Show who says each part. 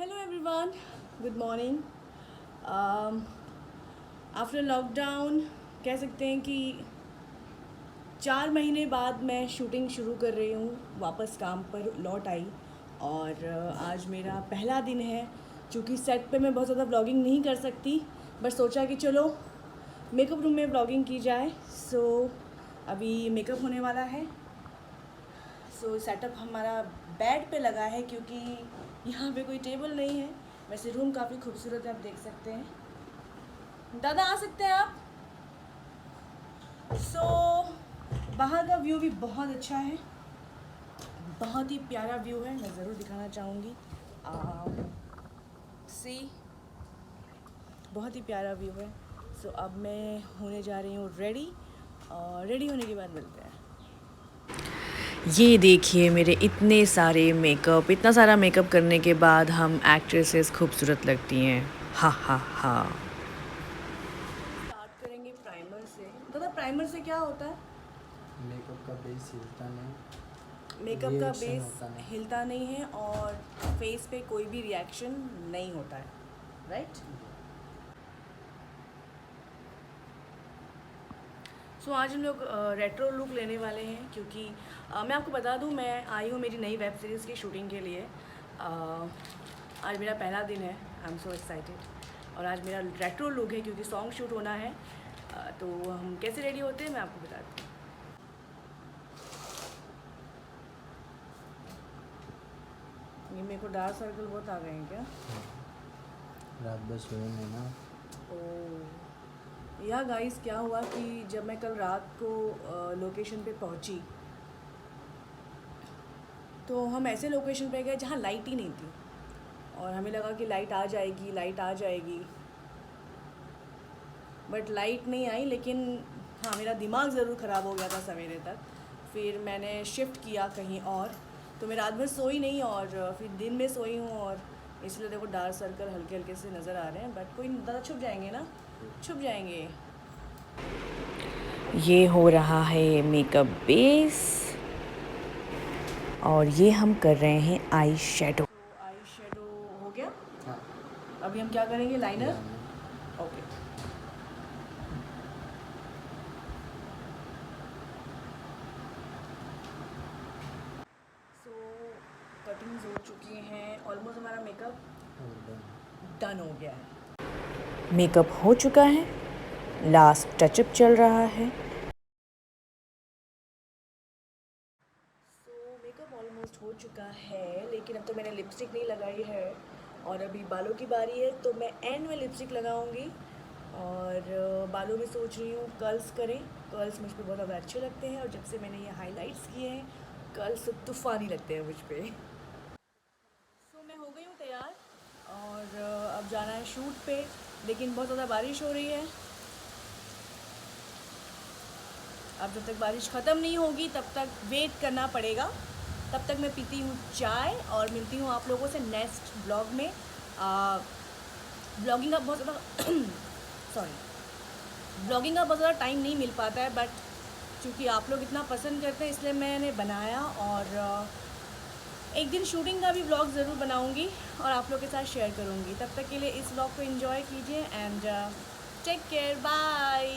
Speaker 1: Hello everyone, good morning. After lockdown कह सकते हैं कि 4 महीने बाद मैं शूटिंग शुरू कर रही हूँ, वापस काम पर लौट आई। और आज मेरा पहला दिन है। चूँकि सेट पे मैं बहुत ज़्यादा व्लॉगिंग नहीं कर सकती, बट सोचा कि चलो मेकअप रूम में व्लॉगिंग की जाए। सो अभी मेकअप होने वाला है। सो सेटअप हमारा बेड पे लगा है क्योंकि यहाँ पे कोई टेबल नहीं है। वैसे रूम काफ़ी खूबसूरत है, आप देख सकते हैं। दादा आ सकते हैं आप। सो बाहर का व्यू भी बहुत अच्छा है, बहुत ही प्यारा व्यू है। मैं ज़रूर दिखाना चाहूँगी। सी, बहुत ही प्यारा व्यू है। सो अब मैं होने जा रही हूँ रेडी, और रेडी होने के बाद मिलते हैं।
Speaker 2: ये देखिए मेरे इतने सारे मेकअप, इतना सारा मेकअप करने के बाद हम एक्ट्रेसेस खूबसूरत लगती हैं। हा हा हा।
Speaker 1: स्टार्ट करेंगे प्राइमर से। दादा प्राइमर से क्या होता है?
Speaker 3: मेकअप का बेस हिलता नहीं,
Speaker 1: मेकअप का
Speaker 3: रिएक्शन
Speaker 1: बेस
Speaker 3: होता नहीं।
Speaker 1: हिलता नहीं है और फेस पे कोई भी रिएक्शन नहीं होता है, राइट? सो आज हम लोग रेट्रो लुक लेने वाले हैं क्योंकि मैं आपको बता दूं, मैं आई हूँ मेरी नई वेब सीरीज़ की शूटिंग के लिए। आज मेरा पहला दिन है। I am so excited. और आज मेरा रेट्रो लुक है क्योंकि सॉन्ग शूट होना है। तो हम कैसे रेडी होते हैं मैं आपको बताती हूँ। ये मेरे को डार्क सर्कल बहुत आ गए हैं क्या?
Speaker 3: रात भर सोए नहीं ना।
Speaker 1: ओ या गाइस, क्या हुआ कि जब मैं कल रात को लोकेशन पे पहुंची तो हम ऐसे लोकेशन पे गए जहाँ लाइट ही नहीं थी, और हमें लगा कि लाइट आ जाएगी, लाइट आ जाएगी, बट लाइट नहीं आई। लेकिन हाँ, मेरा दिमाग ज़रूर ख़राब हो गया था सवेरे तक। फिर मैंने शिफ्ट किया कहीं और, तो मैं रात भर सोई नहीं और फिर दिन में सोई हूँ, और इसलिए देखो डार्क सर्कल हल्के हल्के से नज़र आ रहे हैं। बट कोई ज़्यादा छुप जाएंगे ना, छुप जाएंगे।
Speaker 2: ये हो रहा है मेकअप बेस और ये हम कर रहे हैं आई शेडो।
Speaker 1: तो आई शेडो हो गया।
Speaker 3: हाँ,
Speaker 1: अभी हम क्या करेंगे? लाइनर।
Speaker 3: लाइनर।
Speaker 1: ओके। सो कटिंग्स हो चुकी हैं, ऑलमोस्ट हमारा मेकअप
Speaker 3: और
Speaker 1: डन हो गया है।
Speaker 2: मेकअप हो चुका है, लास्ट टचअप चल रहा है।
Speaker 1: सो मेकअप ऑलमोस्ट हो चुका है, लेकिन अब तो मैंने लिपस्टिक नहीं लगाई है और अभी बालों की बारी है, तो मैं एंड में लिपस्टिक लगाऊंगी। और बालों में सोच रही हूँ कर्ल्स करें। कर्ल्स मुझ पे बहुत ज़्यादा अच्छे लगते हैं, और जब से मैंने ये हाइलाइट्स किए हैं, कर्ल्स तूफ़ानी लगते हैं मुझ पे। सो मैं हो गई हूँ तैयार, और अब जाना है शूट पे। लेकिन बहुत ज़्यादा बारिश हो रही है। अब जब तक बारिश ख़त्म नहीं होगी तब तक वेट करना पड़ेगा। तब तक मैं पीती हूँ चाय और मिलती हूँ आप लोगों से नेक्स्ट ब्लॉग में। ब्लॉगिंग का बहुत ज़्यादा ब्लॉगिंग का बहुत ज़्यादा टाइम नहीं मिल पाता है, बट चूँकि आप लोग इतना पसंद करते हैं इसलिए मैंने बनाया। और एक दिन शूटिंग का भी ब्लॉग ज़रूर बनाऊँगी और आप लोग के साथ शेयर करूँगी। तब तक के लिए इस ब्लॉग को एंजॉय कीजिए एंड टेक केयर, बाय।